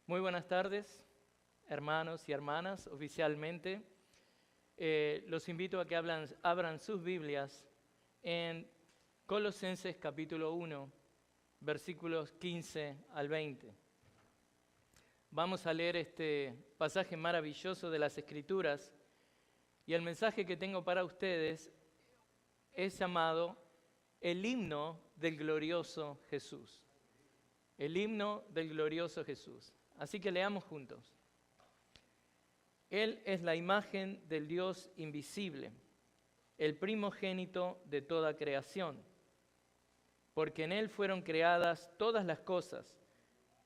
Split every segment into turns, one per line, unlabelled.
Muy buenas tardes, hermanos y hermanas, oficialmente. Los invito a que abran sus Biblias en Colosenses capítulo 1, versículos 15 al 20. Vamos a leer este pasaje maravilloso de las Escrituras y el mensaje que tengo para ustedes es llamado el himno del glorioso Jesús. El himno del glorioso Jesús. Así que leamos juntos. Él es la imagen del Dios invisible, el primogénito de toda creación, porque en Él fueron creadas todas las cosas,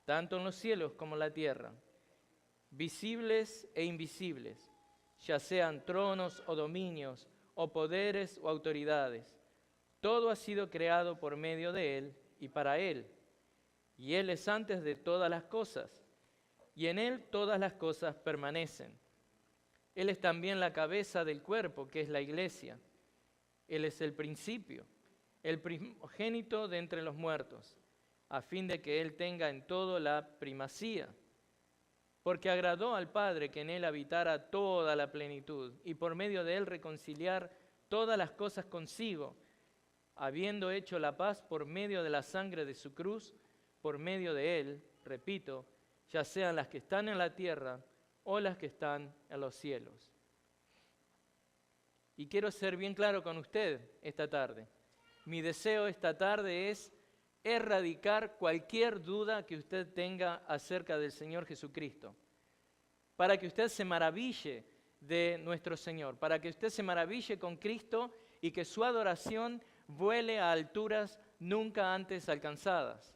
tanto en los cielos como en la tierra, visibles e invisibles, ya sean tronos o dominios, o poderes o autoridades. Todo ha sido creado por medio de Él y para Él, y Él es antes de todas las cosas, y en Él todas las cosas permanecen. Él es también la cabeza del cuerpo, que es la iglesia. Él es el principio, el primogénito de entre los muertos, a fin de que Él tenga en todo la primacía. Porque agradó al Padre que en Él habitara toda la plenitud, y por medio de Él reconciliar todas las cosas consigo, habiendo hecho la paz por medio de la sangre de su cruz, por medio de Él, repito, ya sean las que están en la tierra o las que están en los cielos. Y quiero ser bien claro con usted esta tarde. Mi deseo esta tarde es erradicar cualquier duda que usted tenga acerca del Señor Jesucristo, para que usted se maraville de nuestro Señor, para que usted se maraville con Cristo y que su adoración vuele a alturas nunca antes alcanzadas.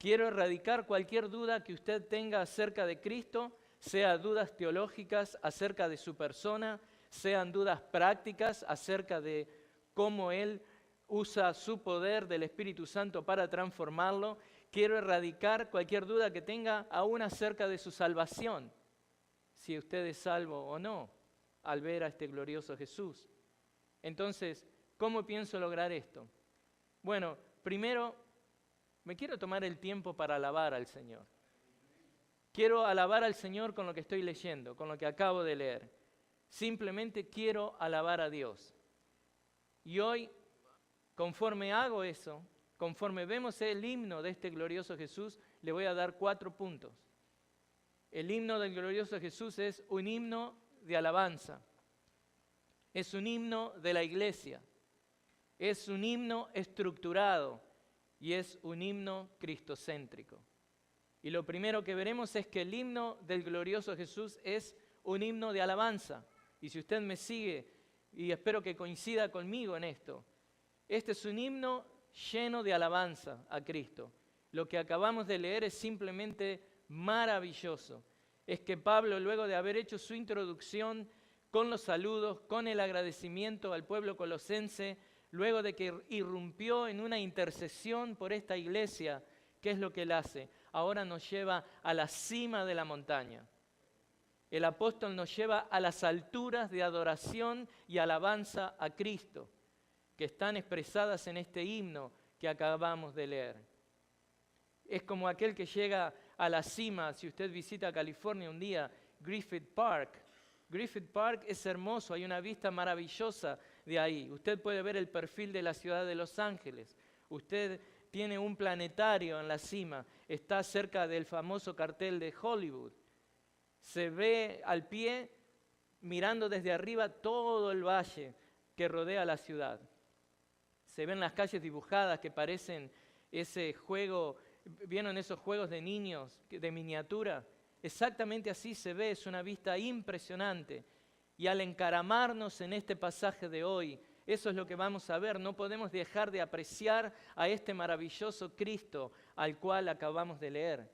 Quiero erradicar cualquier duda que usted tenga acerca de Cristo, sea dudas teológicas acerca de su persona, sean dudas prácticas acerca de cómo Él usa su poder del Espíritu Santo para transformarlo. Quiero erradicar cualquier duda que tenga aún acerca de su salvación, si usted es salvo o no, al ver a este glorioso Jesús. Entonces, ¿cómo pienso lograr esto? Bueno, primero, me quiero tomar el tiempo para alabar al Señor. Quiero alabar al Señor con lo que estoy leyendo, con lo que acabo de leer. Simplemente quiero alabar a Dios. Y hoy, conforme hago eso, conforme vemos el himno de este glorioso Jesús, le voy a dar 4 puntos. El himno del glorioso Jesús es un himno de alabanza. Es un himno de la iglesia. Es un himno estructurado. Y es un himno cristocéntrico. Y lo primero que veremos es que el himno del glorioso Jesús es un himno de alabanza. Y si usted me sigue, y espero que coincida conmigo en esto, este es un himno lleno de alabanza a Cristo. Lo que acabamos de leer es simplemente maravilloso. Es que Pablo, luego de haber hecho su introducción con los saludos, con el agradecimiento al pueblo colosense, luego de que irrumpió en una intercesión por esta iglesia, ¿qué es lo que Él hace? Ahora nos lleva a la cima de la montaña. El apóstol nos lleva a las alturas de adoración y alabanza a Cristo, que están expresadas en este himno que acabamos de leer. Es como aquel que llega a la cima, si usted visita California un día, Griffith Park. Griffith Park es hermoso, hay una vista maravillosa de ahí. Usted puede ver el perfil de la ciudad de Los Ángeles. Usted tiene un planetario en la cima. Está cerca del famoso cartel de Hollywood. Se ve al pie, mirando desde arriba, todo el valle que rodea la ciudad. Se ven las calles dibujadas que parecen ese juego. ¿Vieron esos juegos de niños de miniatura? Exactamente así se ve, es una vista impresionante. Y al encaramarnos en este pasaje de hoy, eso es lo que vamos a ver. No podemos dejar de apreciar a este maravilloso Cristo al cual acabamos de leer.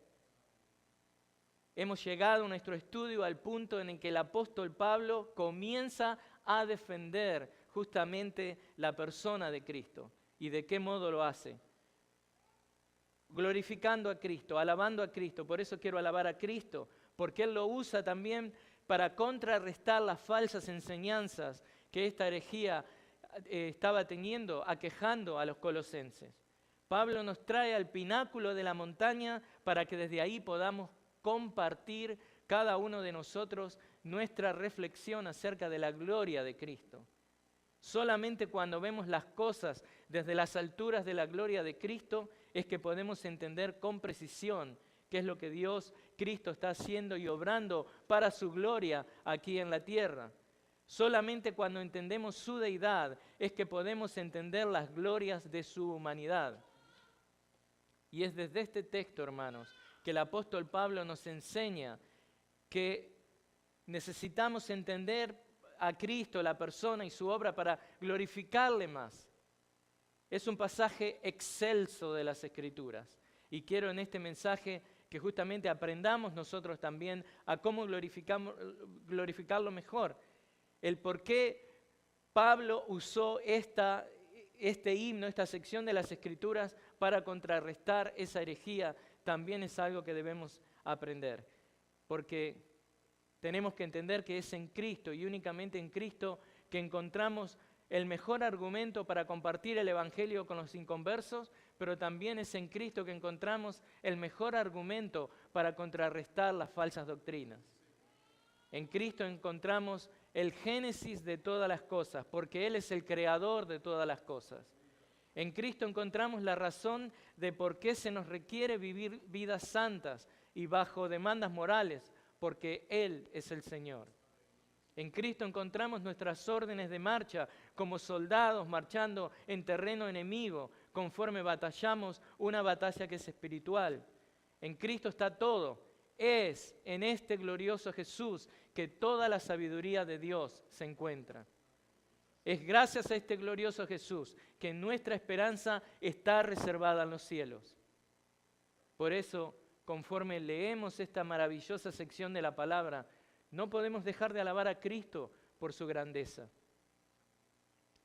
Hemos llegado en nuestro estudio al punto en el que el apóstol Pablo comienza a defender justamente la persona de Cristo. ¿Y de qué modo lo hace? Glorificando a Cristo, alabando a Cristo. Por eso quiero alabar a Cristo, porque Él lo usa también para contrarrestar las falsas enseñanzas que esta herejía estaba teniendo, aquejando a los colosenses. Pablo nos trae al pináculo de la montaña para que desde ahí podamos compartir cada uno de nosotros nuestra reflexión acerca de la gloria de Cristo. Solamente cuando vemos las cosas desde las alturas de la gloria de Cristo es que podemos entender con precisión qué es lo que Dios, Cristo, está haciendo y obrando para su gloria aquí en la tierra. Solamente cuando entendemos su deidad es que podemos entender las glorias de su humanidad. Y es desde este texto, hermanos, que el apóstol Pablo nos enseña que necesitamos entender a Cristo, la persona y su obra para glorificarle más. Es un pasaje excelso de las Escrituras. Y quiero en este mensaje que justamente aprendamos nosotros también a cómo glorificarlo mejor. El por qué Pablo usó este himno, esta sección de las Escrituras para contrarrestar esa herejía, también es algo que debemos aprender. Porque tenemos que entender que es en Cristo y únicamente en Cristo que encontramos el mejor argumento para compartir el Evangelio con los inconversos, pero también es en Cristo que encontramos el mejor argumento para contrarrestar las falsas doctrinas. En Cristo encontramos el génesis de todas las cosas, porque Él es el creador de todas las cosas. En Cristo encontramos la razón de por qué se nos requiere vivir vidas santas y bajo demandas morales, porque Él es el Señor. En Cristo encontramos nuestras órdenes de marcha como soldados marchando en terreno enemigo, conforme batallamos una batalla que es espiritual. En Cristo está todo. Es en este glorioso Jesús que toda la sabiduría de Dios se encuentra. Es gracias a este glorioso Jesús que nuestra esperanza está reservada en los cielos. Por eso, conforme leemos esta maravillosa sección de la palabra, no podemos dejar de alabar a Cristo por su grandeza.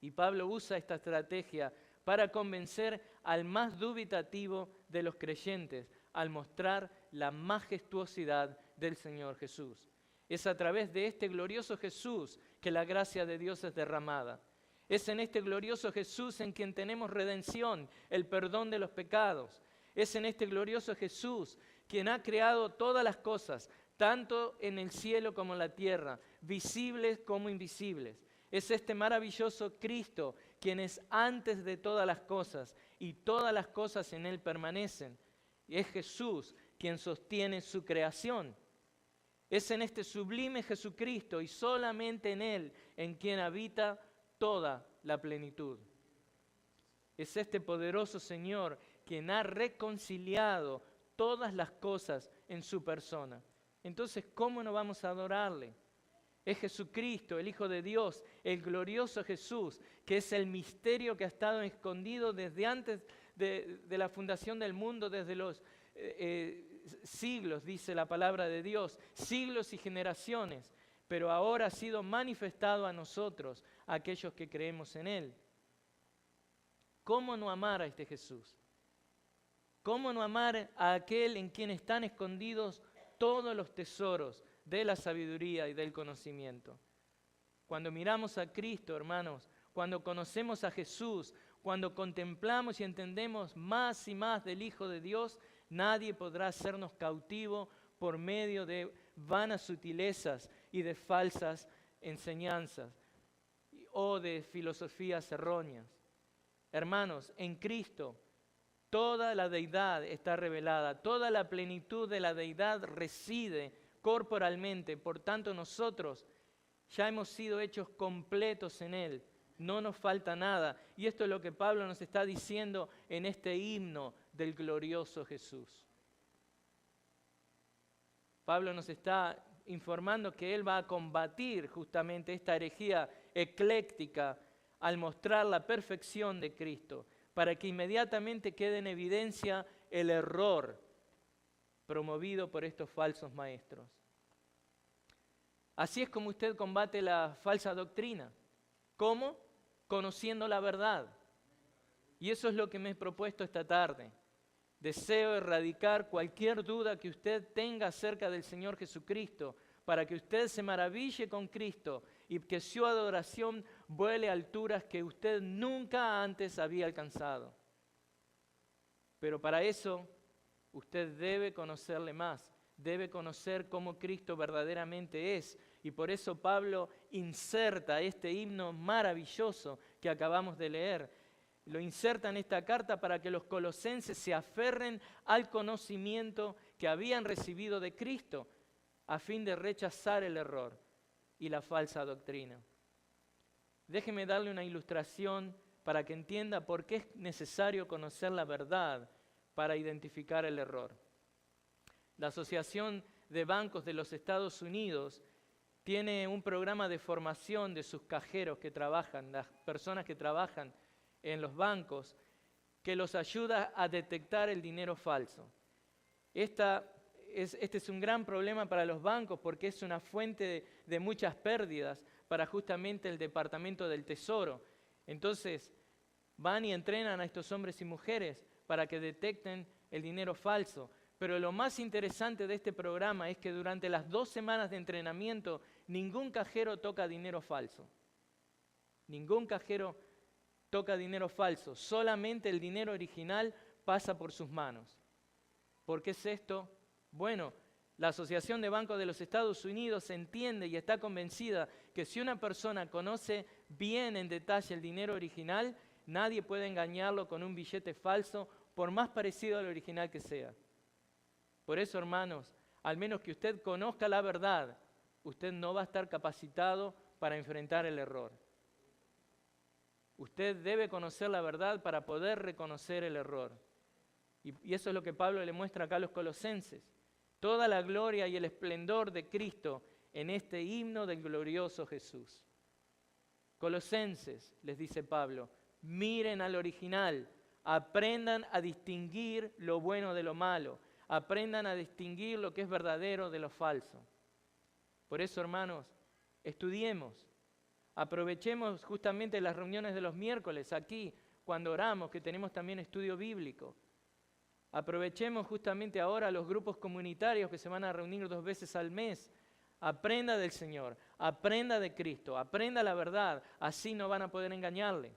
Y Pablo usa esta estrategia para convencer al más dubitativo de los creyentes al mostrar la majestuosidad del Señor Jesús. Es a través de este glorioso Jesús que la gracia de Dios es derramada. Es en este glorioso Jesús en quien tenemos redención, el perdón de los pecados. Es en este glorioso Jesús quien ha creado todas las cosas, tanto en el cielo como en la tierra, visibles como invisibles. Es este maravilloso Cristo quien es antes de todas las cosas y todas las cosas en Él permanecen. Y es Jesús quien sostiene su creación. Es en este sublime Jesucristo y solamente en Él en quien habita toda la plenitud. Es este poderoso Señor quien ha reconciliado todas las cosas en su persona. Entonces, ¿cómo no vamos a adorarle? Es Jesucristo, el Hijo de Dios, el glorioso Jesús, que es el misterio que ha estado escondido desde antes de la fundación del mundo, desde los siglos, dice la palabra de Dios, siglos y generaciones, pero ahora ha sido manifestado a nosotros, a aquellos que creemos en Él. ¿Cómo no amar a este Jesús? ¿Cómo no amar a aquel en quien están escondidos todos los tesoros de la sabiduría y del conocimiento? Cuando miramos a Cristo, hermanos, cuando conocemos a Jesús, cuando contemplamos y entendemos más y más del Hijo de Dios, nadie podrá hacernos cautivo por medio de vanas sutilezas y de falsas enseñanzas o de filosofías erróneas. Hermanos, en Cristo toda la deidad está revelada, toda la plenitud de la deidad reside corporalmente, por tanto nosotros ya hemos sido hechos completos en Él, no nos falta nada. Y esto es lo que Pablo nos está diciendo en este himno del glorioso Jesús. Pablo nos está informando que Él va a combatir justamente esta herejía ecléctica al mostrar la perfección de Cristo, para que inmediatamente quede en evidencia el error promovido por estos falsos maestros. Así es como usted combate la falsa doctrina. ¿Cómo? Conociendo la verdad. Y eso es lo que me he propuesto esta tarde. Deseo erradicar cualquier duda que usted tenga acerca del Señor Jesucristo, para que usted se maraville con Cristo y que su adoración vuele a alturas que usted nunca antes había alcanzado. Pero para eso usted debe conocerle más, debe conocer cómo Cristo verdaderamente es. Y por eso Pablo inserta este himno maravilloso que acabamos de leer. Lo inserta en esta carta para que los colosenses se aferren al conocimiento que habían recibido de Cristo, a fin de rechazar el error y la falsa doctrina. Déjeme darle una ilustración para que entienda por qué es necesario conocer la verdad para identificar el error. La Asociación de Bancos de los Estados Unidos tiene un programa de formación de sus cajeros que trabajan, las personas que trabajan en los bancos, que los ayuda a detectar el dinero falso. Este es un gran problema para los bancos porque es una fuente de muchas pérdidas para justamente el Departamento del Tesoro. Entonces, van y entrenan a estos hombres y mujeres para que detecten el dinero falso. Pero lo más interesante de este programa es que durante las 2 semanas de entrenamiento, ningún cajero toca dinero falso. Ningún cajero toca dinero falso. Solamente el dinero original pasa por sus manos. ¿Por qué es esto? Bueno, la Asociación de Bancos de los Estados Unidos entiende y está convencida que si una persona conoce bien en detalle el dinero original, nadie puede engañarlo con un billete falso, por más parecido al original que sea. Por eso, hermanos, al menos que usted conozca la verdad, usted no va a estar capacitado para enfrentar el error. Usted debe conocer la verdad para poder reconocer el error. Y eso es lo que Pablo le muestra acá a los colosenses. Toda la gloria y el esplendor de Cristo en este himno del glorioso Jesús. Colosenses, les dice Pablo, miren al original, aprendan a distinguir lo bueno de lo malo, aprendan a distinguir lo que es verdadero de lo falso. Por eso, hermanos, estudiemos, aprovechemos justamente las reuniones de los miércoles aquí, cuando oramos, que tenemos también estudio bíblico. Aprovechemos justamente ahora los grupos comunitarios que se van a reunir 2 veces al mes. Aprenda del Señor, aprenda de Cristo, aprenda la verdad, así no van a poder engañarle.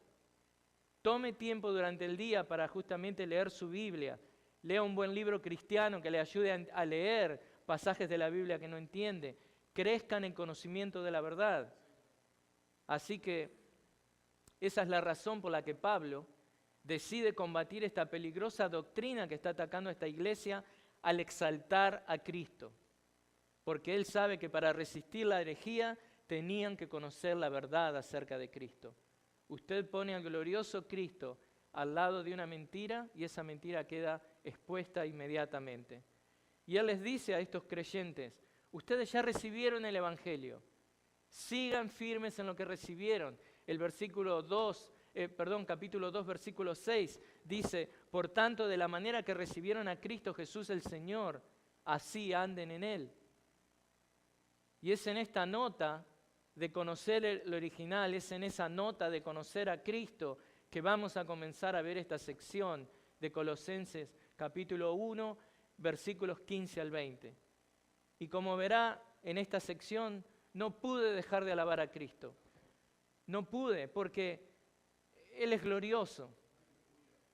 Tome tiempo durante el día para justamente leer su Biblia. Lea un buen libro cristiano que le ayude a leer pasajes de la Biblia que no entiende. Crezcan en conocimiento de la verdad. Así que esa es la razón por la que Pablo decide combatir esta peligrosa doctrina que está atacando a esta iglesia al exaltar a Cristo. Porque él sabe que para resistir la herejía tenían que conocer la verdad acerca de Cristo. Usted pone al glorioso Cristo al lado de una mentira y esa mentira queda expuesta inmediatamente. Y él les dice a estos creyentes, ustedes ya recibieron el Evangelio, sigan firmes en lo que recibieron. El capítulo 2, versículo 6 dice, por tanto, de la manera que recibieron a Cristo Jesús el Señor, así anden en Él. Y es en esta nota de conocer el original, es en esa nota de conocer a Cristo que vamos a comenzar a ver esta sección de Colosenses capítulo 1, versículos 15 al 20. Y como verá en esta sección, no pude dejar de alabar a Cristo. No pude, porque Él es glorioso.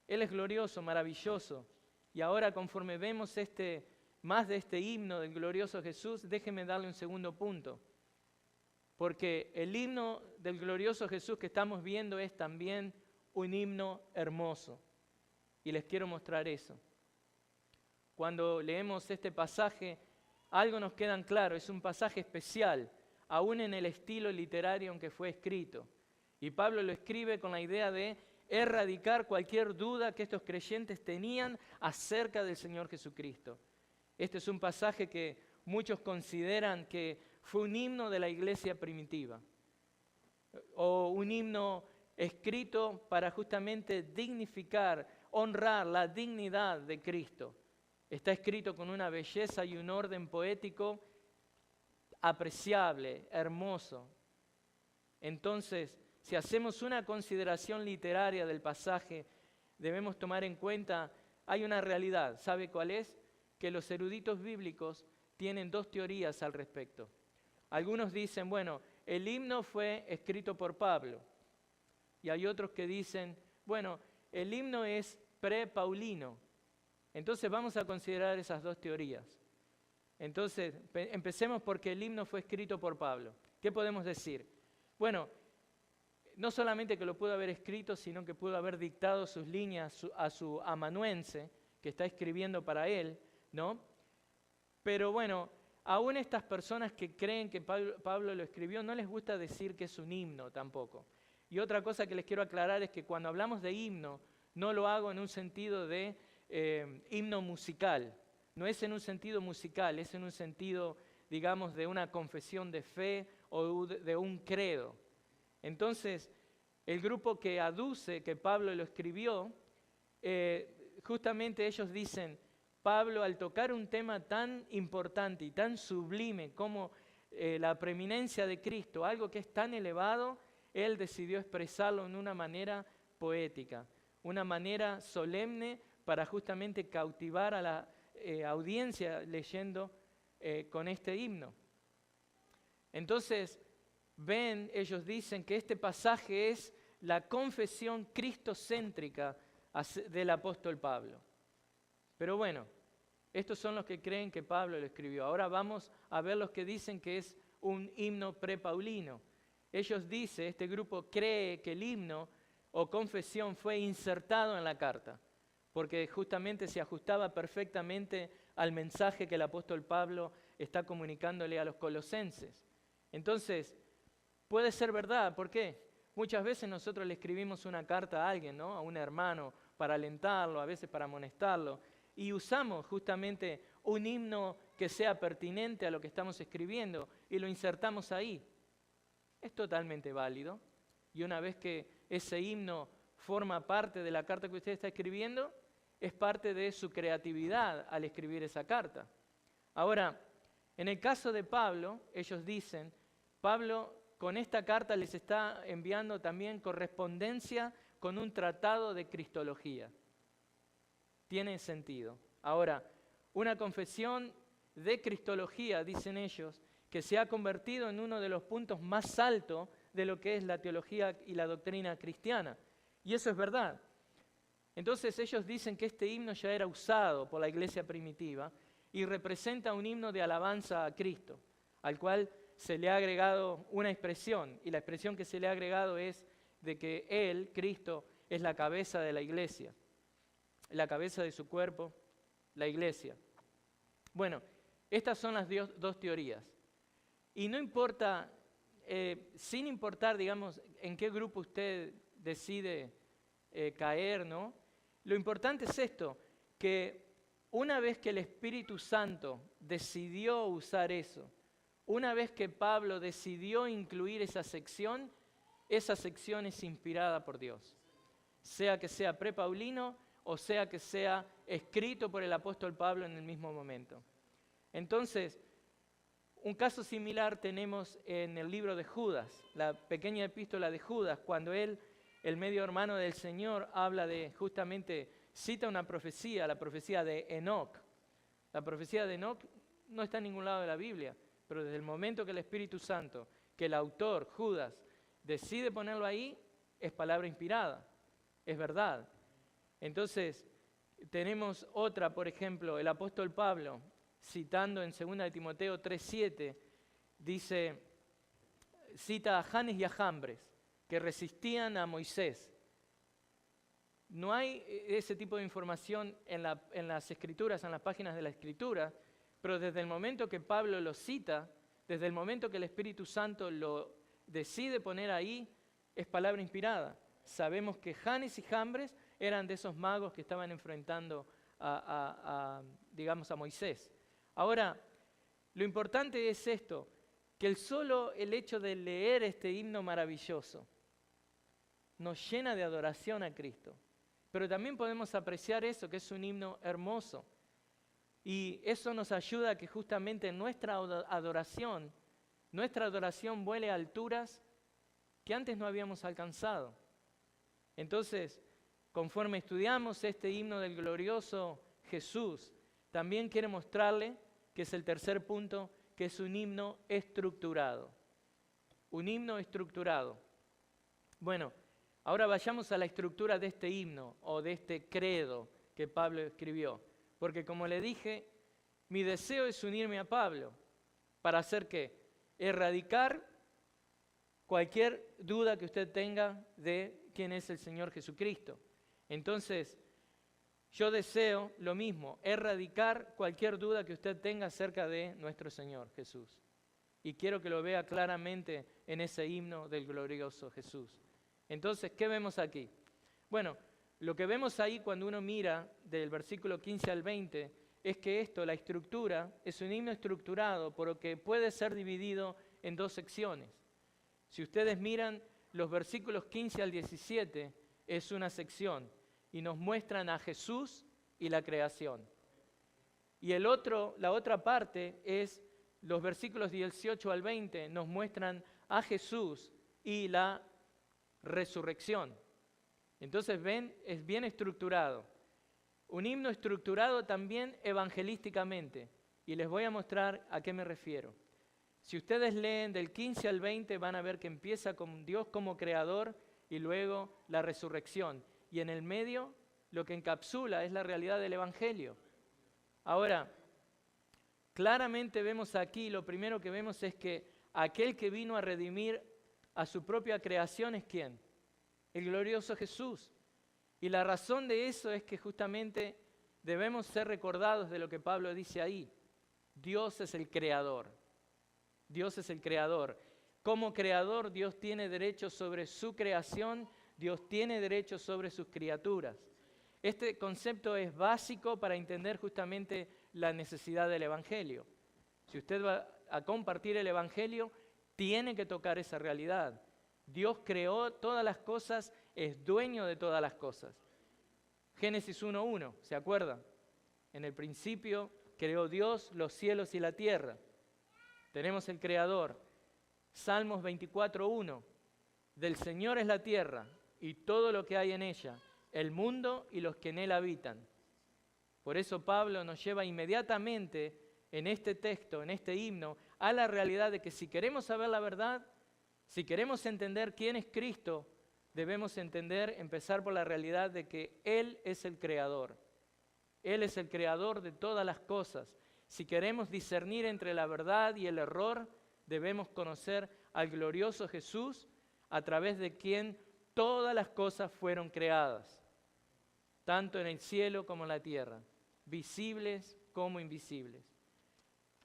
Él es glorioso, maravilloso. Y ahora, conforme vemos más de este himno del glorioso Jesús, déjeme darle un segundo punto. Porque el himno del glorioso Jesús que estamos viendo es también un himno hermoso. Y les quiero mostrar eso. Cuando leemos este pasaje, algo nos queda claro, es un pasaje especial, aún en el estilo literario en que fue escrito. Y Pablo lo escribe con la idea de erradicar cualquier duda que estos creyentes tenían acerca del Señor Jesucristo. Este es un pasaje que muchos consideran que fue un himno de la iglesia primitiva, o un himno escrito para justamente dignificar, honrar la dignidad de Cristo. Está escrito con una belleza y un orden poético apreciable, hermoso. Entonces, si hacemos una consideración literaria del pasaje, debemos tomar en cuenta, hay una realidad. ¿Sabe cuál es? Que los eruditos bíblicos tienen 2 teorías al respecto. Algunos dicen, bueno, el himno fue escrito por Pablo. Y hay otros que dicen, bueno, el himno es pre-paulino. Entonces vamos a considerar esas 2 teorías. Entonces, empecemos porque el himno fue escrito por Pablo. ¿Qué podemos decir? Bueno, no solamente que lo pudo haber escrito, sino que pudo haber dictado sus líneas a su amanuense, que está escribiendo para él, ¿no? Pero bueno, aún estas personas que creen que Pablo lo escribió, no les gusta decir que es un himno tampoco. Y otra cosa que les quiero aclarar es que cuando hablamos de himno, no lo hago en un sentido de himno musical. No es en un sentido musical, es en un sentido, digamos, de una confesión de fe o de un credo. Entonces, el grupo que aduce que Pablo lo escribió, justamente ellos dicen, Pablo al tocar un tema tan importante y tan sublime como la preeminencia de Cristo, algo que es tan elevado, él decidió expresarlo en una manera poética, una manera solemne para justamente cautivar a la audiencia leyendo con este himno. Entonces, ellos dicen que este pasaje es la confesión cristocéntrica del apóstol Pablo. Pero bueno, estos son los que creen que Pablo lo escribió. Ahora vamos a ver los que dicen que es un himno prepaulino. Ellos dicen, este grupo cree que el himno o confesión fue insertado en la carta, porque justamente se ajustaba perfectamente al mensaje que el apóstol Pablo está comunicándole a los colosenses. Entonces, puede ser verdad, ¿por qué? Muchas veces nosotros le escribimos una carta a alguien, ¿no? A un hermano, para alentarlo, a veces para amonestarlo, y usamos justamente un himno que sea pertinente a lo que estamos escribiendo y lo insertamos ahí. Es totalmente válido, y una vez que ese himno forma parte de la carta que usted está escribiendo, es parte de su creatividad al escribir esa carta. Ahora, en el caso de Pablo, ellos dicen, Pablo con esta carta les está enviando también correspondencia con un tratado de cristología. Tiene sentido. Ahora, una confesión de cristología, dicen ellos, que se ha convertido en uno de los puntos más altos de lo que es la teología y la doctrina cristiana. Y eso es verdad. Entonces ellos dicen que este himno ya era usado por la iglesia primitiva y representa un himno de alabanza a Cristo, al cual se le ha agregado una expresión, y la expresión que se le ha agregado es de que Él, Cristo, es la cabeza de la iglesia, la cabeza de su cuerpo, la iglesia. Bueno, estas son las dos teorías. Y no importa, sin importar, digamos, en qué grupo usted decide caer, ¿no? Lo importante es esto, que una vez que el Espíritu Santo decidió usar eso, una vez que Pablo decidió incluir esa sección es inspirada por Dios. Sea que sea prepaulino o sea que sea escrito por el apóstol Pablo en el mismo momento. Entonces, un caso similar tenemos en el libro de Judas, la pequeña epístola de Judas, cuando él, el medio hermano del Señor, habla de, justamente, cita una profecía, la profecía de Enoc. La profecía de Enoc no está en ningún lado de la Biblia, pero desde el momento que el Espíritu Santo, que el autor, Judas, decide ponerlo ahí, es palabra inspirada, es verdad. Entonces, tenemos otra, por ejemplo, el apóstol Pablo, citando en 2 de Timoteo 3:7, dice, cita a Janes y a Jambres, que resistían a Moisés. No hay ese tipo de información en las Escrituras, en las páginas de la Escritura, pero desde el momento que Pablo lo cita, desde el momento que el Espíritu Santo lo decide poner ahí, es palabra inspirada. Sabemos que Janes y Jambres eran de esos magos que estaban enfrentando digamos, a Moisés. Ahora, lo importante es esto, que el hecho de leer este himno maravilloso nos llena de adoración a Cristo. Pero también podemos apreciar eso, que es un himno hermoso. Y eso nos ayuda a que justamente nuestra adoración vuele a alturas que antes no habíamos alcanzado. Entonces, conforme estudiamos este himno del glorioso Jesús, también quiere mostrarle, que es el tercer punto, que es un himno estructurado. Un himno estructurado. Bueno, ahora vayamos a la estructura de este himno o de este credo que Pablo escribió. Porque como le dije, Mi deseo es unirme a Pablo. ¿Para hacer qué? Erradicar cualquier duda que usted tenga de quién es el Señor Jesucristo. Entonces, yo deseo lo mismo, erradicar cualquier duda que usted tenga acerca de nuestro Señor Jesús. Y quiero que lo vea claramente en ese himno del glorioso Jesús. Entonces, ¿qué vemos aquí? Bueno, lo que vemos ahí cuando uno mira del versículo 15 al 20 es que esto, la estructura, es un himno estructurado por lo que puede ser dividido en dos secciones. Si ustedes miran los versículos 15 al 17, es una sección y nos muestran a Jesús y la creación. Y la otra parte es los versículos 18 al 20, nos muestran a Jesús y la resurrección. Entonces ven, es bien estructurado. Un himno estructurado también evangelísticamente. Y les voy a mostrar a qué me refiero. Si ustedes leen del 15 al 20 van a ver que empieza con Dios como creador y luego la resurrección. Y en el medio lo que encapsula es la realidad del Evangelio. Ahora, claramente vemos aquí, lo primero que vemos es que aquel que vino a redimir a su propia creación es ¿quién? El glorioso Jesús. Y la razón de eso es que justamente debemos ser recordados de lo que Pablo dice ahí. Dios es el creador. Dios es el creador. Como creador, Dios tiene derecho sobre su creación, Dios tiene derecho sobre sus criaturas. Este concepto es básico para entender justamente la necesidad del Evangelio. Si usted va a compartir el Evangelio, tiene que tocar esa realidad. Dios creó todas las cosas, es dueño de todas las cosas. Génesis 1:1, ¿se acuerdan? En el principio creó Dios los cielos y la tierra. Tenemos el Creador. Salmos 24:1, del Señor es la tierra y todo lo que hay en ella, el mundo y los que en él habitan. Por eso Pablo nos lleva inmediatamente en este texto, en este himno, a la realidad de que si queremos saber la verdad, si queremos entender quién es Cristo, debemos empezar por la realidad de que Él es el creador. Él es el creador de todas las cosas. Si queremos discernir entre la verdad y el error, debemos conocer al glorioso Jesús, a través de quien todas las cosas fueron creadas, tanto en el cielo como en la tierra, visibles como invisibles.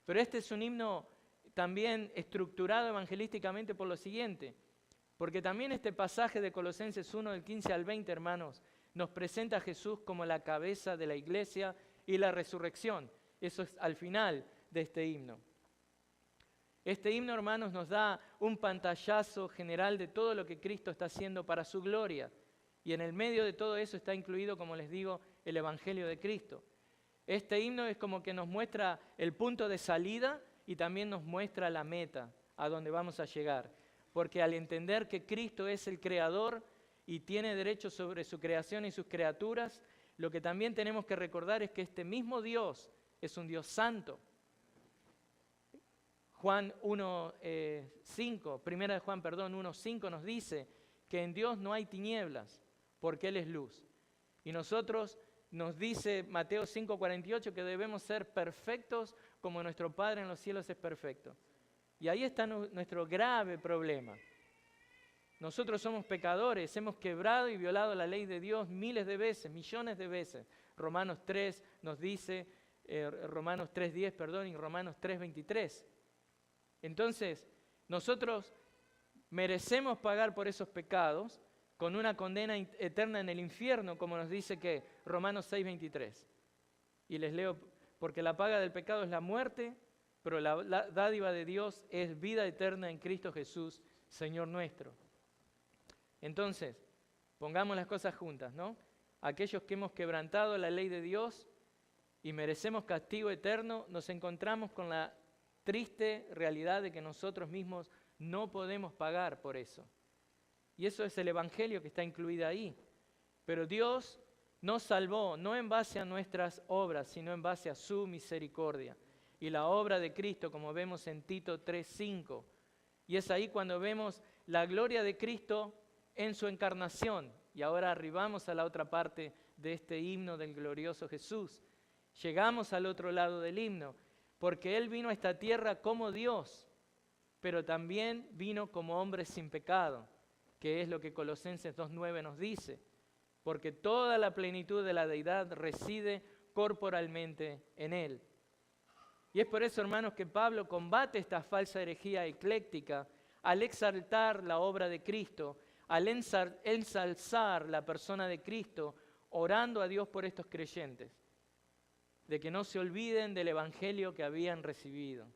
Pero este es un himno también estructurado evangelísticamente por lo siguiente, porque también este pasaje de Colosenses 1, del 15 al 20, hermanos, nos presenta a Jesús como la cabeza de la iglesia y la resurrección. Eso es al final de este himno. Este himno, hermanos, nos da un pantallazo general de todo lo que Cristo está haciendo para su gloria. Y en el medio de todo eso está incluido, como les digo, el Evangelio de Cristo. Este himno es como que nos muestra el punto de salida y también nos muestra la meta, a donde vamos a llegar. Porque al entender que Cristo es el creador y tiene derecho sobre su creación y sus criaturas, lo que también tenemos que recordar es que este mismo Dios es un Dios santo. Juan 1:5, primera de Juan, 1:5 nos dice que en Dios no hay tinieblas, porque Él es luz. Y nosotros nos dice Mateo 5:48 que debemos ser perfectos como nuestro Padre en los cielos es perfecto. Y ahí está nuestro grave problema. Nosotros somos pecadores, hemos quebrado y violado la ley de Dios miles de veces, millones de veces. Romanos 3 nos dice, Romanos 3:10, y Romanos 3:23. Entonces, nosotros merecemos pagar por esos pecados con una condena eterna en el infierno, como nos dice que Romanos 6:23. Y les leo, porque la paga del pecado es la muerte, pero la dádiva de Dios es vida eterna en Cristo Jesús, Señor nuestro. Entonces, pongamos las cosas juntas, ¿no? Aquellos que hemos quebrantado la ley de Dios y merecemos castigo eterno, nos encontramos con la triste realidad de que nosotros mismos no podemos pagar por eso. Y eso es el Evangelio que está incluido ahí. Pero Dios nos salvó no en base a nuestras obras, sino en base a su misericordia. Y la obra de Cristo, como vemos en Tito 3:5. Y es ahí cuando vemos la gloria de Cristo en su encarnación. Y ahora arribamos a la otra parte de este himno del glorioso Jesús. Llegamos al otro lado del himno, porque Él vino a esta tierra como Dios, pero también vino como hombre sin pecado, que es lo que Colosenses 2:9 nos dice, porque toda la plenitud de la deidad reside corporalmente en Él. Y es por eso, hermanos, que Pablo combate esta falsa herejía ecléctica al exaltar la obra de Cristo, al ensalzar la persona de Cristo, orando a Dios por estos creyentes, de que no se olviden del evangelio que habían recibido.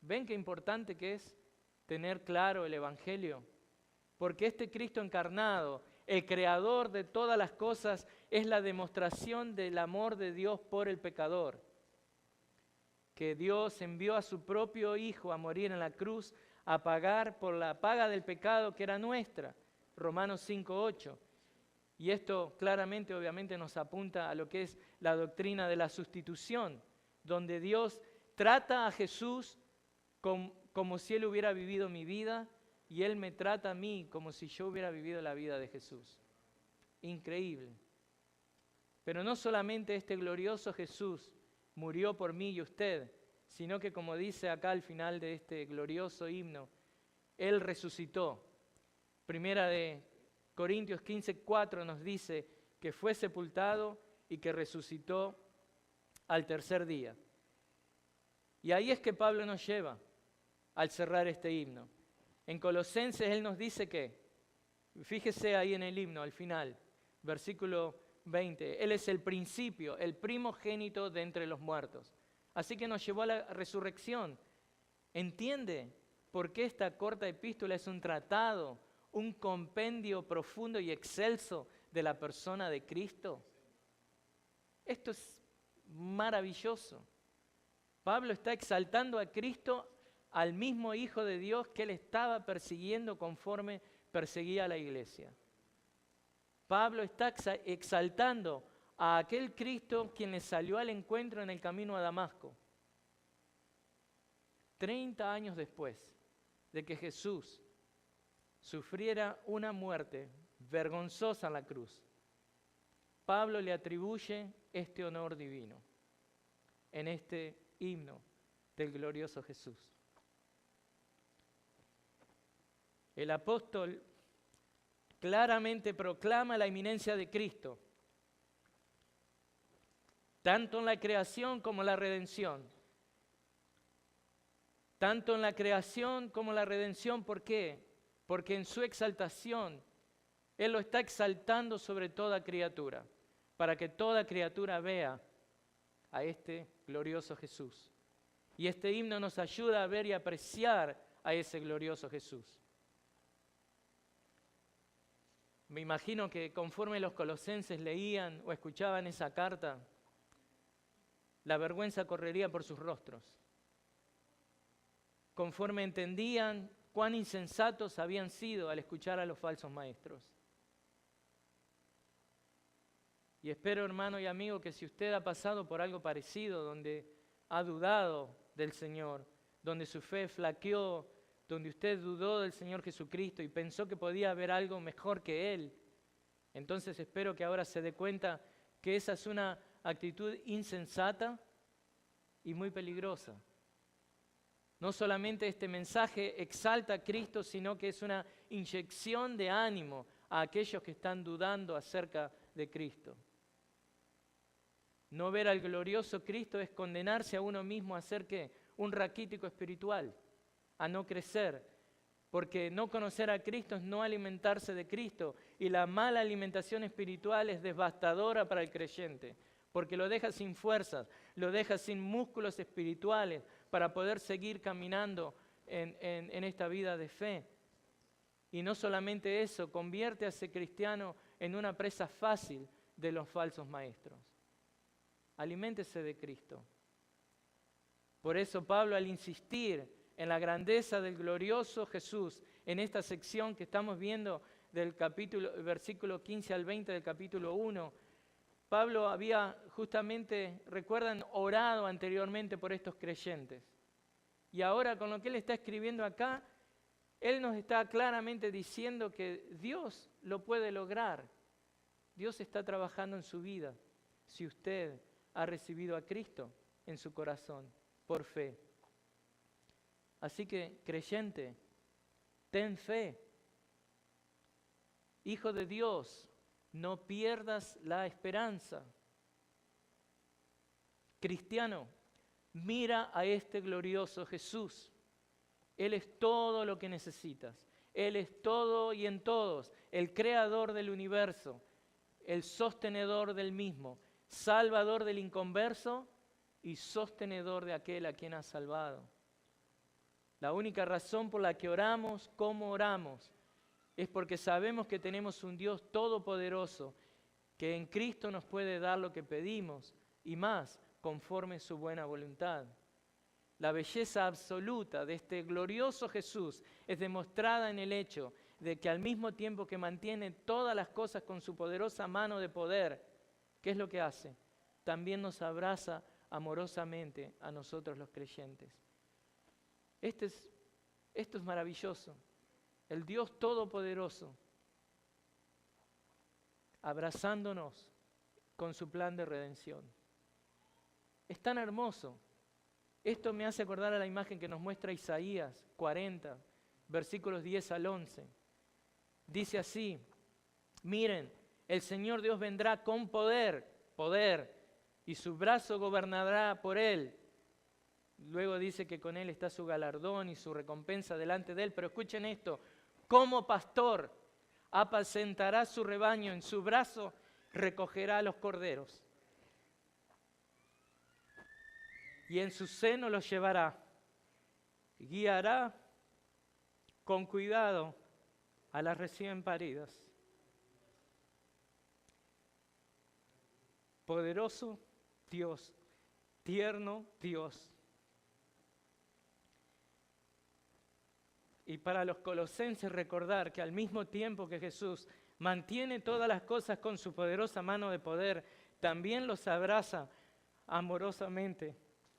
¿Ven qué importante que es tener claro el evangelio? Porque este Cristo encarnado, el creador de todas las cosas, es la demostración del amor de Dios por el pecador. Que Dios envió a su propio Hijo a morir en la cruz, a pagar por la paga del pecado que era nuestra. Romanos 5:8. Y esto claramente, obviamente, nos apunta a lo que es la doctrina de la sustitución, donde Dios trata a Jesús como si Él hubiera vivido mi vida y Él me trata a mí como si yo hubiera vivido la vida de Jesús. Increíble. Pero no solamente este glorioso Jesús murió por mí y usted, sino que, como dice acá al final de este glorioso himno, Él resucitó. Primera de Corintios 15:4 nos dice que fue sepultado y que resucitó al tercer día. Y ahí es que Pablo nos lleva al cerrar este himno. En Colosenses él nos dice que, fíjese ahí en el himno, al final, versículo 20, Él es el principio, el primogénito de entre los muertos. Así que nos llevó a la resurrección. ¿Entiende por qué esta corta epístola es un tratado, un compendio profundo y excelso de la persona de Cristo? Esto es maravilloso. Pablo está exaltando a Cristo, al mismo Hijo de Dios que él estaba persiguiendo conforme perseguía a la iglesia. Pablo está exaltando a aquel Cristo quien le salió al encuentro en el camino a Damasco. 30 años después de que Jesús sufriera una muerte vergonzosa en la cruz, Pablo le atribuye este honor divino en este himno del glorioso Jesús. El apóstol claramente proclama la inminencia de Cristo, tanto en la creación como en la redención. Tanto en la creación como en la redención, ¿por qué? Porque en su exaltación, Él lo está exaltando sobre toda criatura, para que toda criatura vea a este glorioso Jesús. Y este himno nos ayuda a ver y apreciar a ese glorioso Jesús. Me imagino que conforme los colosenses leían o escuchaban esa carta, la vergüenza correría por sus rostros. Conforme entendían cuán insensatos habían sido al escuchar a los falsos maestros. Y espero, hermano y amigo, que si usted ha pasado por algo parecido, donde ha dudado del Señor, donde su fe flaqueó, donde usted dudó del Señor Jesucristo y pensó que podía haber algo mejor que Él, entonces espero que ahora se dé cuenta que esa es una actitud insensata y muy peligrosa. No solamente este mensaje exalta a Cristo, sino que es una inyección de ánimo a aquellos que están dudando acerca de Cristo. No ver al glorioso Cristo es condenarse a uno mismo a ser ¿qué? Un raquítico espiritual, a no crecer, porque no conocer a Cristo es no alimentarse de Cristo, y la mala alimentación espiritual es devastadora para el creyente, porque lo deja sin fuerzas, lo deja sin músculos espirituales para poder seguir caminando en esta vida de fe. Y no solamente eso, convierte a ese cristiano en una presa fácil de los falsos maestros. Aliméntese de Cristo. Por eso Pablo, al insistir en la grandeza del glorioso Jesús, en esta sección que estamos viendo del versículo 15 al 20 del capítulo 1, Pablo había justamente, recuerdan, orado anteriormente por estos creyentes. Y ahora con lo que él está escribiendo acá, él nos está claramente diciendo que Dios lo puede lograr. Dios está trabajando en su vida, si usted ha recibido a Cristo en su corazón, por fe. Así que, creyente, ten fe. Hijo de Dios, no pierdas la esperanza. Cristiano, mira a este glorioso Jesús. Él es todo lo que necesitas. Él es todo y en todos, el creador del universo, el sostenedor del mismo, salvador del inconverso y sostenedor de aquel a quien ha salvado. La única razón por la que oramos como oramos es porque sabemos que tenemos un Dios todopoderoso que en Cristo nos puede dar lo que pedimos y más, conforme su buena voluntad. La belleza absoluta de este glorioso Jesús es demostrada en el hecho de que al mismo tiempo que mantiene todas las cosas con su poderosa mano de poder, ¿qué es lo que hace? También nos abraza amorosamente a nosotros los creyentes. Esto es maravilloso. El Dios Todopoderoso abrazándonos con su plan de redención. Es tan hermoso. Esto me hace acordar a la imagen que nos muestra Isaías 40, versículos 10 al 11. Dice así: miren, el Señor Dios vendrá con poder, y su brazo gobernará por él. Luego dice que con él está su galardón y su recompensa delante de él. Pero escuchen esto: como pastor apacentará su rebaño, en su brazo recogerá a los corderos y en su seno los llevará. Guiará con cuidado a las recién paridas. Poderoso Dios, tierno Dios. Y para los colosenses recordar que al mismo tiempo que Jesús mantiene todas las cosas con su poderosa mano de poder, también los abraza amorosamente,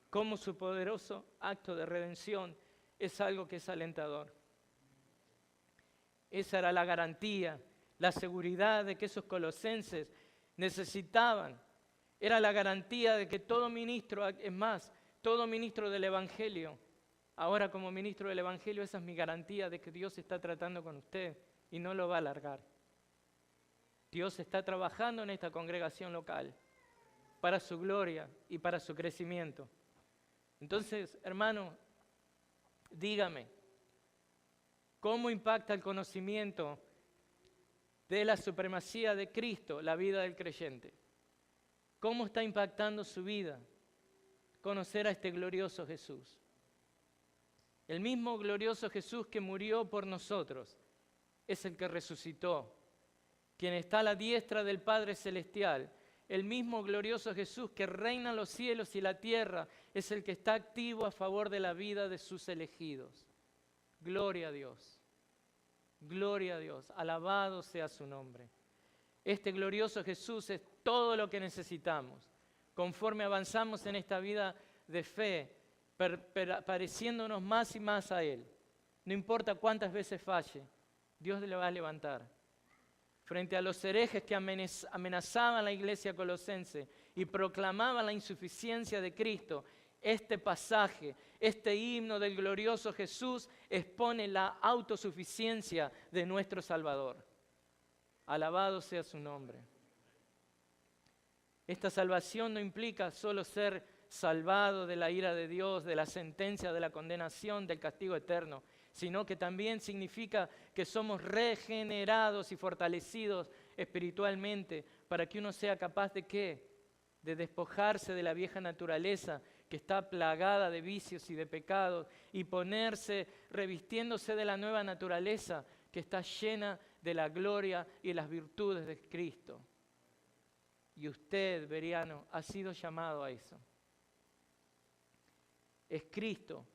como su poderoso acto de redención es algo que es alentador. Esa era la garantía, la seguridad de que esos colosenses necesitaban. Era la garantía de que todo ministro, es más, todo ministro del Evangelio, ahora como ministro del Evangelio, esa es mi garantía de que Dios está tratando con usted y no lo va a alargar. Dios está trabajando en esta congregación local para su gloria y para su crecimiento. Entonces, hermano, dígame, ¿cómo impacta el conocimiento de la supremacía de Cristo la vida del creyente? ¿Cómo está impactando su vida conocer a este glorioso Jesús? El mismo glorioso Jesús que murió por nosotros es el que resucitó, quien está a la diestra del Padre Celestial. El mismo glorioso Jesús que reina en los cielos y la tierra es el que está activo a favor de la vida de sus elegidos. Gloria a Dios. Gloria a Dios. Alabado sea su nombre. Este glorioso Jesús es todo lo que necesitamos. Conforme avanzamos en esta vida de fe, pareciéndonos más y más a Él. No importa cuántas veces falle, Dios le va a levantar. Frente a los herejes que amenazaban la iglesia colosense y proclamaban la insuficiencia de Cristo, este pasaje, este himno del glorioso Jesús expone la autosuficiencia de nuestro Salvador. Alabado sea su nombre. Esta salvación no implica solo ser salvado de la ira de Dios, de la sentencia, de la condenación, del castigo eterno, sino que también significa que somos regenerados y fortalecidos espiritualmente para que uno sea capaz de ¿qué? De despojarse de la vieja naturaleza que está plagada de vicios y de pecados y ponerse, revistiéndose de la nueva naturaleza que está llena de la gloria y las virtudes de Cristo. Y usted, Beriano, ha sido llamado a eso. Es Cristo,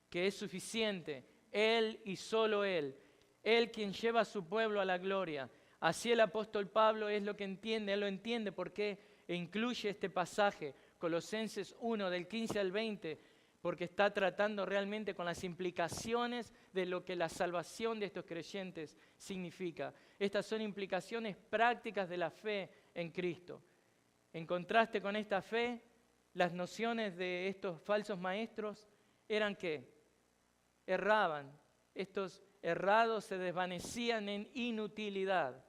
que es suficiente, Él y solo Él. Él quien lleva a su pueblo a la gloria. Así el apóstol Pablo es lo que entiende, él lo entiende porque incluye este pasaje, Colosenses 1, del 15 al 20, porque está tratando realmente con las implicaciones de lo que la salvación de estos creyentes significa. Estas son implicaciones prácticas de la fe en Cristo. En contraste con esta fe, las nociones de estos falsos maestros eran que erraban. Estos errados se desvanecían en inutilidad.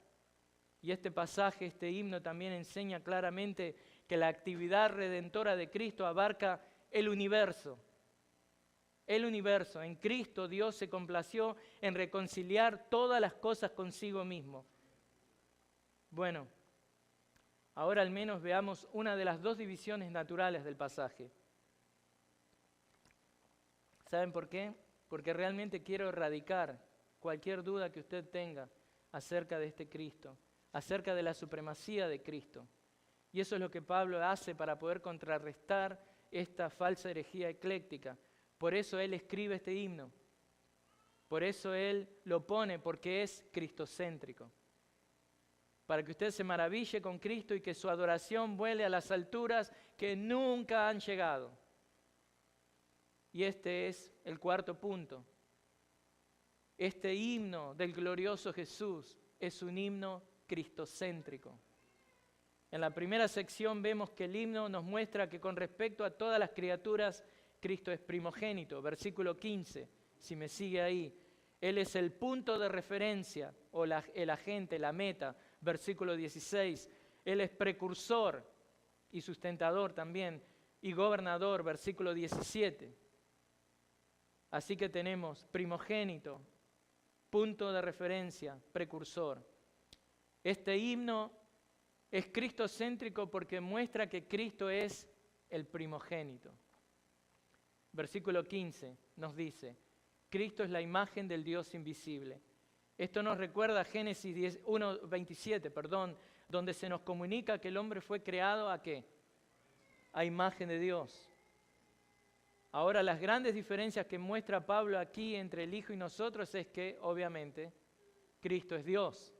Y este pasaje, este himno también enseña claramente que la actividad redentora de Cristo abarca el universo. El universo. En Cristo Dios se complació en reconciliar todas las cosas consigo mismo. Bueno, ahora al menos veamos una de las dos divisiones naturales del pasaje. ¿Saben por qué? Porque realmente quiero erradicar cualquier duda que usted tenga acerca de este Cristo, acerca de la supremacía de Cristo. Y eso es lo que Pablo hace para poder contrarrestar esta falsa herejía ecléctica. Por eso él escribe este himno. Por eso él lo pone, porque es cristocéntrico. Para que usted se maraville con Cristo y que su adoración vuele a las alturas que nunca han llegado. Y este es el cuarto punto. Este himno del glorioso Jesús es un himno cristocéntrico. En la primera sección vemos que el himno nos muestra que con respecto a todas las criaturas, Cristo es primogénito. Versículo 15, si me sigue ahí. Él es el punto de referencia, o el agente, la meta. Versículo 16, Él es precursor y sustentador también, y gobernador. Versículo 17. Así que tenemos primogénito, punto de referencia, precursor. Este himno es cristocéntrico porque muestra que Cristo es el primogénito. Versículo 15 nos dice, Cristo es la imagen del Dios invisible. Esto nos recuerda a Génesis 1:27, donde se nos comunica que el hombre fue creado ¿a qué? A imagen de Dios. Ahora, las grandes diferencias que muestra Pablo aquí entre el Hijo y nosotros es que, obviamente, Cristo es Dios.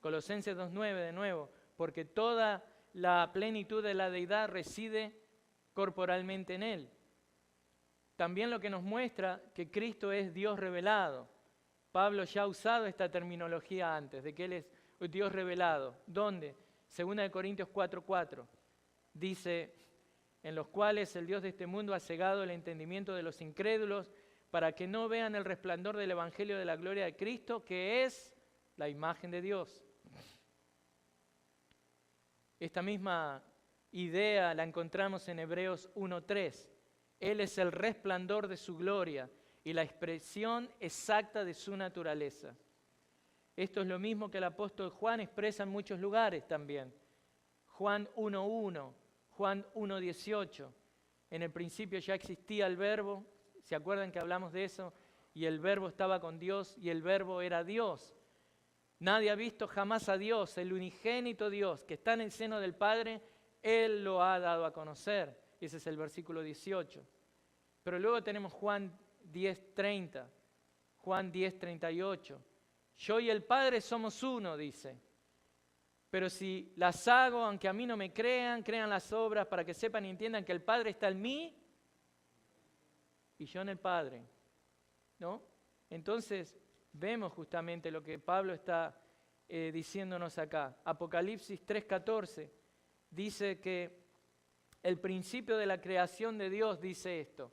Colosenses 2:9 de nuevo, porque toda la plenitud de la deidad reside corporalmente en Él. También lo que nos muestra que Cristo es Dios revelado. Pablo ya ha usado esta terminología antes, de que Él es Dios revelado. ¿Dónde? 2 Corintios 4:4. Dice, en los cuales el Dios de este mundo ha cegado el entendimiento de los incrédulos para que no vean el resplandor del Evangelio de la gloria de Cristo, que es la imagen de Dios. Esta misma idea la encontramos en Hebreos 1:3. Él es el resplandor de su gloria y la expresión exacta de su naturaleza. Esto es lo mismo que el apóstol Juan expresa en muchos lugares también. Juan 1:1, Juan 1:18. En el principio ya existía el Verbo, ¿se acuerdan que hablamos de eso? Y el Verbo estaba con Dios y el Verbo era Dios. Nadie ha visto jamás a Dios, el unigénito Dios que está en el seno del Padre, Él lo ha dado a conocer. Ese es el versículo 18. Pero luego tenemos Juan 10:30, Juan 10:38. Yo y el Padre somos uno, dice. Pero si las hago, aunque a mí no me crean, crean las obras para que sepan y entiendan que el Padre está en mí y yo en el Padre. ¿No? Entonces, vemos justamente lo que Pablo está diciéndonos acá. Apocalipsis 3:14 dice que el principio de la creación de Dios dice esto.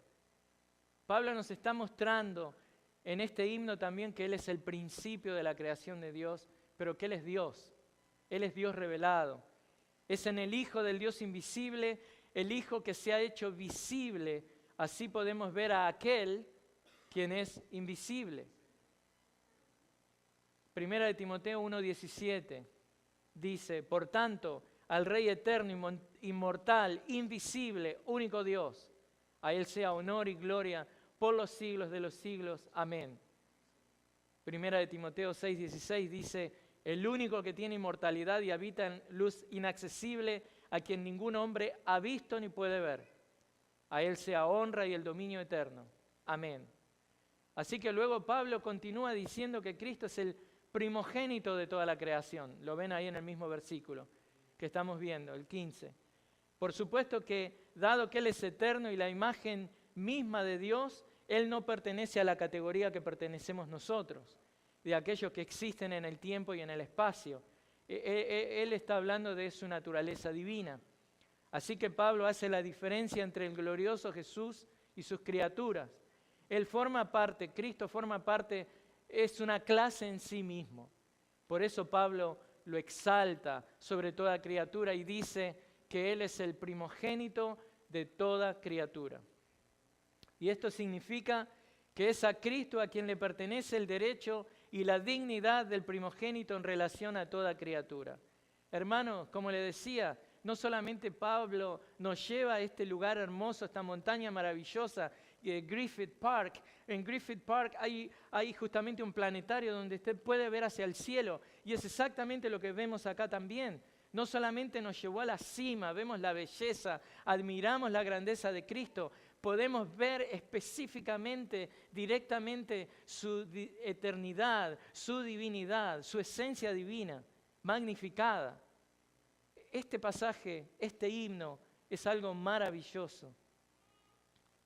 Pablo nos está mostrando en este himno también que Él es el principio de la creación de Dios, pero que Él es Dios. Él es Dios revelado. Es en el Hijo del Dios invisible, el Hijo que se ha hecho visible. Así podemos ver a aquel quien es invisible. Primera de Timoteo 1:17 dice, por tanto, al Rey eterno, inmortal, invisible, único Dios, a Él sea honor y gloria por los siglos de los siglos. Amén. Primera de Timoteo 6:16 dice, el único que tiene inmortalidad y habita en luz inaccesible, a quien ningún hombre ha visto ni puede ver. A Él sea honra y el dominio eterno. Amén. Así que luego Pablo continúa diciendo que Cristo es el primogénito de toda la creación. Lo ven ahí en el mismo versículo que estamos viendo, el 15. Por supuesto que, dado que Él es eterno y la imagen misma de Dios, Él no pertenece a la categoría que pertenecemos nosotros, de aquellos que existen en el tiempo y en el espacio. Él está hablando de su naturaleza divina. Así que Pablo hace la diferencia entre el glorioso Jesús y sus criaturas. Él forma parte, Cristo forma parte, es una clase en sí mismo. Por eso Pablo lo exalta sobre toda criatura y dice que Él es el primogénito de toda criatura. Y esto significa que es a Cristo a quien le pertenece el derecho y la dignidad del primogénito en relación a toda criatura. Hermanos, como le decía, no solamente Pablo nos lleva a este lugar hermoso, esta montaña maravillosa, Griffith Park. En Griffith Park hay justamente un planetario donde usted puede ver hacia el cielo, y es exactamente lo que vemos acá también. No solamente nos llevó a la cima, vemos la belleza, admiramos la grandeza de Cristo, podemos ver específicamente, directamente su eternidad, su divinidad, su esencia divina, magnificada. Este pasaje, este himno, es algo maravilloso.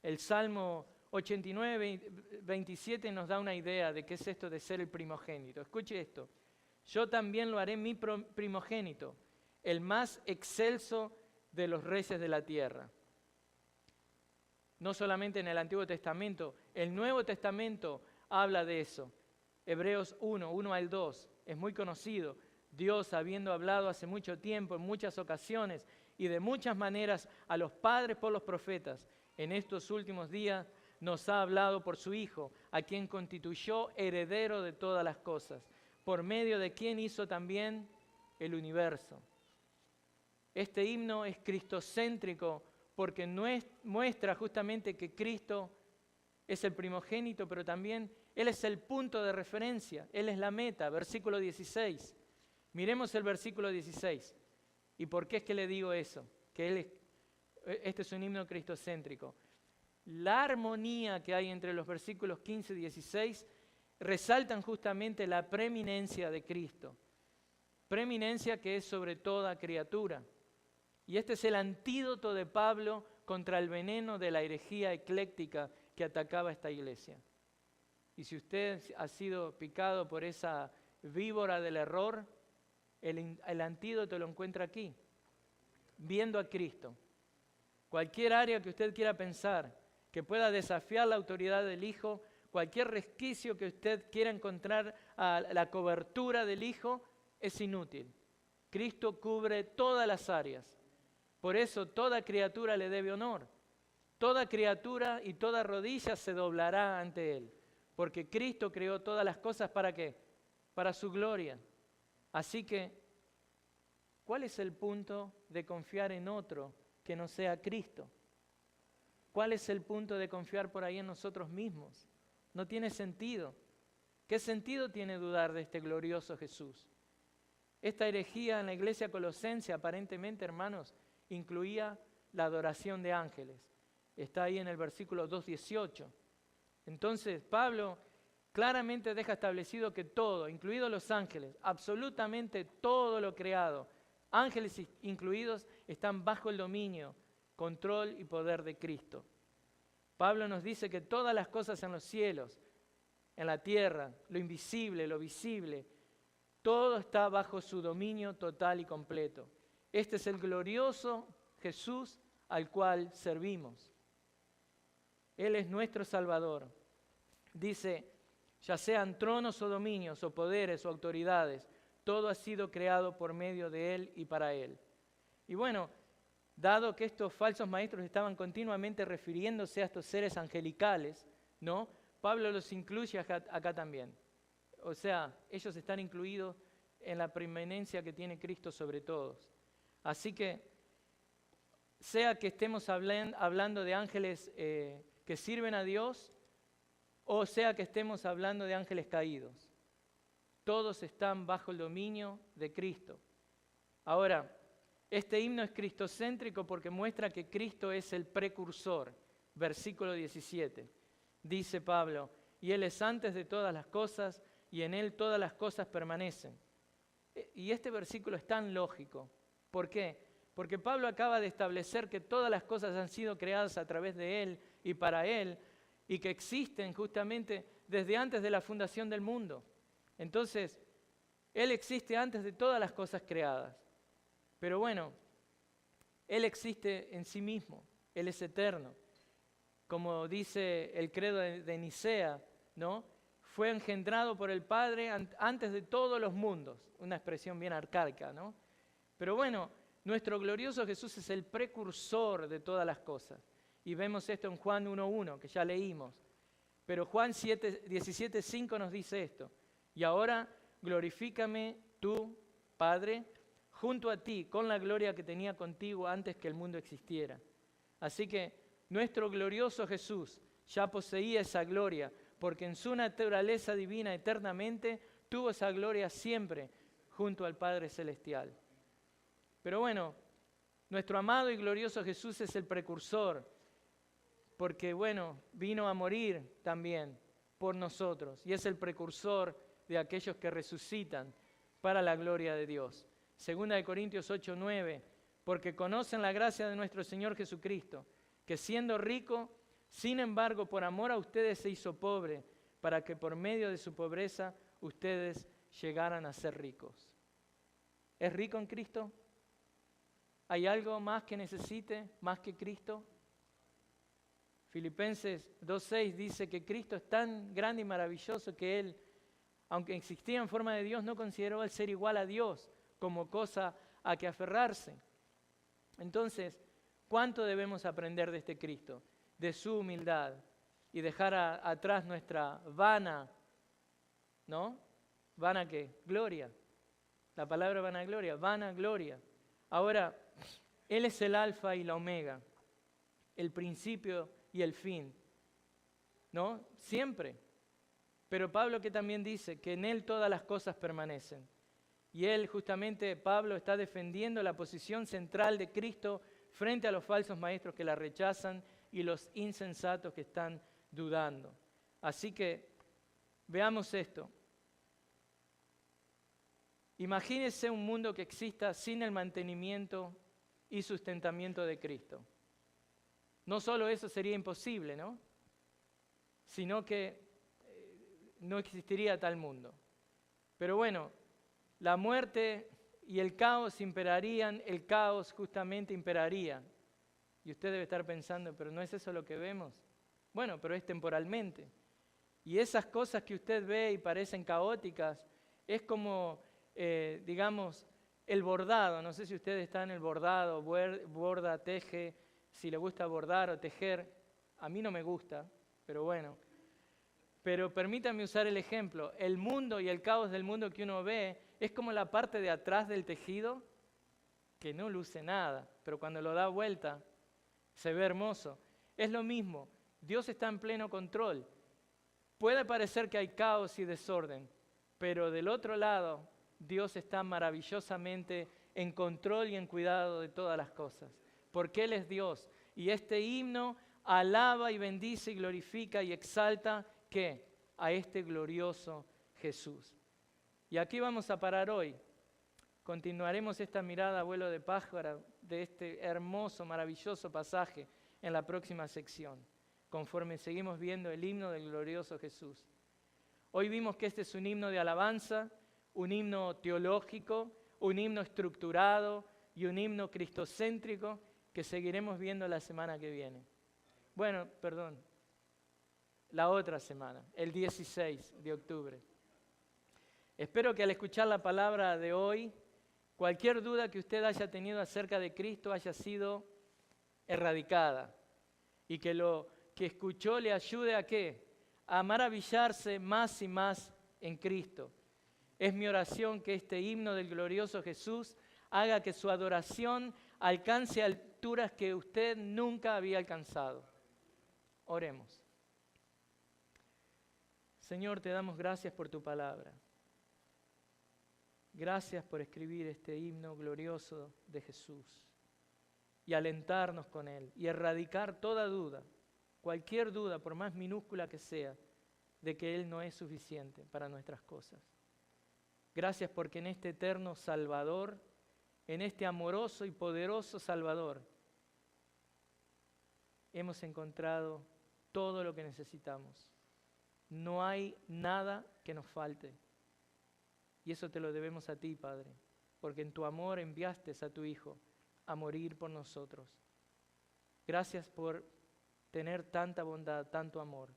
El Salmo 89, 27 nos da una idea de qué es esto de ser el primogénito. Escuche esto. Yo también lo haré mi primogénito, el más excelso de los reyes de la tierra. No solamente en el Antiguo Testamento, el Nuevo Testamento habla de eso. Hebreos 1 al 2, es muy conocido. Dios, habiendo hablado hace mucho tiempo, en muchas ocasiones y de muchas maneras a los padres por los profetas, en estos últimos días nos ha hablado por su Hijo, a quien constituyó heredero de todas las cosas, por medio de quien hizo también el universo. Este himno es cristocéntrico porque muestra justamente que Cristo es el primogénito, pero también Él es el punto de referencia, Él es la meta, versículo 16. Miremos el versículo 16. ¿Y por qué es que le digo eso? Que este es un himno cristocéntrico. La armonía que hay entre los versículos 15 y 16 resaltan justamente la preeminencia de Cristo. Preeminencia que es sobre toda criatura. Y este es el antídoto de Pablo contra el veneno de la herejía ecléctica que atacaba esta iglesia. Y si usted ha sido picado por esa víbora del error, el antídoto lo encuentra aquí, viendo a Cristo. Cualquier área que usted quiera pensar que pueda desafiar la autoridad del Hijo, cualquier resquicio que usted quiera encontrar a la cobertura del Hijo, es inútil. Cristo cubre todas las áreas. Por eso toda criatura le debe honor. Toda criatura y toda rodilla se doblará ante Él. Porque Cristo creó todas las cosas, ¿para qué? Para su gloria. Así que, ¿cuál es el punto de confiar en otro que no sea Cristo? ¿Cuál es el punto de confiar por ahí en nosotros mismos? No tiene sentido. ¿Qué sentido tiene dudar de este glorioso Jesús? Esta herejía en la iglesia colosense, aparentemente, hermanos, incluía la adoración de ángeles. Está ahí en el versículo 2:18. Entonces, Pablo claramente deja establecido que todo, incluidos los ángeles, absolutamente todo lo creado, ángeles incluidos, están bajo el dominio, control y poder de Cristo. Pablo nos dice que todas las cosas en los cielos, en la tierra, lo invisible, lo visible, todo está bajo su dominio total y completo. Este es el glorioso Jesús al cual servimos. Él es nuestro Salvador. Dice, ya sean tronos o dominios o poderes o autoridades, todo ha sido creado por medio de Él y para Él. Y bueno, dado que estos falsos maestros estaban continuamente refiriéndose a estos seres angelicales, ¿no? Pablo los incluye acá también. O sea, ellos están incluidos en la preeminencia que tiene Cristo sobre todos. Así que, sea que estemos hablando de ángeles que sirven a Dios, o sea que estemos hablando de ángeles caídos, todos están bajo el dominio de Cristo. Ahora, este himno es cristocéntrico porque muestra que Cristo es el precursor. Versículo 17. Dice Pablo, y Él es antes de todas las cosas, y en Él todas las cosas permanecen. Y este versículo es tan lógico. ¿Por qué? Porque Pablo acaba de establecer que todas las cosas han sido creadas a través de Él y para Él, y que existen justamente desde antes de la fundación del mundo. Entonces, Él existe antes de todas las cosas creadas. Pero bueno, Él existe en sí mismo, Él es eterno. Como dice el credo de Nicea, ¿no? Fue engendrado por el Padre antes de todos los mundos. Una expresión bien arcaica, ¿no? Pero bueno, nuestro glorioso Jesús es el precursor de todas las cosas. Y vemos esto en Juan 1:1, que ya leímos. Pero Juan 17:5 nos dice esto. Y ahora glorifícame tú, Padre, junto a ti, con la gloria que tenía contigo antes que el mundo existiera. Así que nuestro glorioso Jesús ya poseía esa gloria, porque en su naturaleza divina eternamente tuvo esa gloria siempre junto al Padre Celestial. Pero bueno, nuestro amado y glorioso Jesús es el precursor, porque bueno, vino a morir también por nosotros, y es el precursor de aquellos que resucitan para la gloria de Dios. Segunda de Corintios 8:9, porque conocen la gracia de nuestro Señor Jesucristo, que siendo rico, sin embargo, por amor a ustedes se hizo pobre, para que por medio de su pobreza ustedes llegaran a ser ricos. ¿Es rico en Cristo? ¿Hay algo más que necesite, más que Cristo? Filipenses 2:6 dice que Cristo es tan grande y maravilloso que Él, aunque existía en forma de Dios, no consideró el ser igual a Dios como cosa a que aferrarse. Entonces, ¿cuánto debemos aprender de este Cristo? De su humildad y dejar atrás nuestra vana, ¿no? ¿Vana qué? Gloria. La palabra vanagloria, vanagloria. Ahora, Él es el alfa y la omega, el principio y el fin, ¿no? Siempre. Pero Pablo que también dice que en Él todas las cosas permanecen. Y él justamente, Pablo, está defendiendo la posición central de Cristo frente a los falsos maestros que la rechazan y los insensatos que están dudando. Así que veamos esto. Imagínese un mundo que exista sin el mantenimiento y sustentamiento de Cristo. No solo eso sería imposible, ¿no? Sino que no existiría tal mundo. Pero bueno, la muerte y el caos imperarían, el caos justamente imperaría. Y usted debe estar pensando, pero ¿no es eso lo que vemos? Bueno, pero es temporalmente. Y esas cosas que usted ve y parecen caóticas, es como, digamos, el bordado. No sé si usted está en el bordado, borda, teje, si le gusta bordar o tejer. A mí no me gusta, pero bueno. Pero permítame usar el ejemplo. El mundo y el caos del mundo que uno ve es como la parte de atrás del tejido que no luce nada, pero cuando lo da vuelta se ve hermoso. Es lo mismo, Dios está en pleno control. Puede parecer que hay caos y desorden, pero del otro lado Dios está maravillosamente en control y en cuidado de todas las cosas, porque Él es Dios. Y este himno alaba y bendice y glorifica y exalta ¿qué? A este glorioso Jesús. Y aquí vamos a parar hoy. Continuaremos esta mirada a vuelo de pájaro de este hermoso, maravilloso pasaje en la próxima sección, conforme seguimos viendo el himno del glorioso Jesús. Hoy vimos que este es un himno de alabanza, un himno teológico, un himno estructurado y un himno cristocéntrico que seguiremos viendo la semana que viene. Bueno, perdón, la otra semana, el 16 de octubre. Espero que al escuchar la palabra de hoy, cualquier duda que usted haya tenido acerca de Cristo haya sido erradicada y que lo que escuchó le ayude a ¿qué? A maravillarse más y más en Cristo. Es mi oración que este himno del glorioso Jesús haga que su adoración alcance alturas que usted nunca había alcanzado. Oremos. Señor, te damos gracias por tu palabra. Gracias por escribir este himno glorioso de Jesús y alentarnos con él y erradicar toda duda, cualquier duda, por más minúscula que sea, de que Él no es suficiente para nuestras cosas. Gracias porque en este eterno Salvador, en este amoroso y poderoso Salvador, hemos encontrado todo lo que necesitamos. No hay nada que nos falte. Y eso te lo debemos a ti, Padre, porque en tu amor enviaste a tu Hijo a morir por nosotros. Gracias por tener tanta bondad, tanto amor.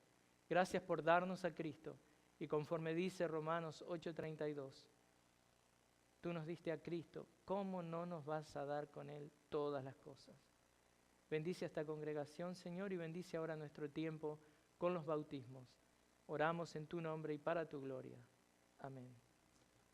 Gracias por darnos a Cristo. Y conforme dice Romanos 8:32, tú nos diste a Cristo, ¿cómo no nos vas a dar con Él todas las cosas? Bendice a esta congregación, Señor, y bendice ahora nuestro tiempo con los bautismos. Oramos en tu nombre y para tu gloria. Amén.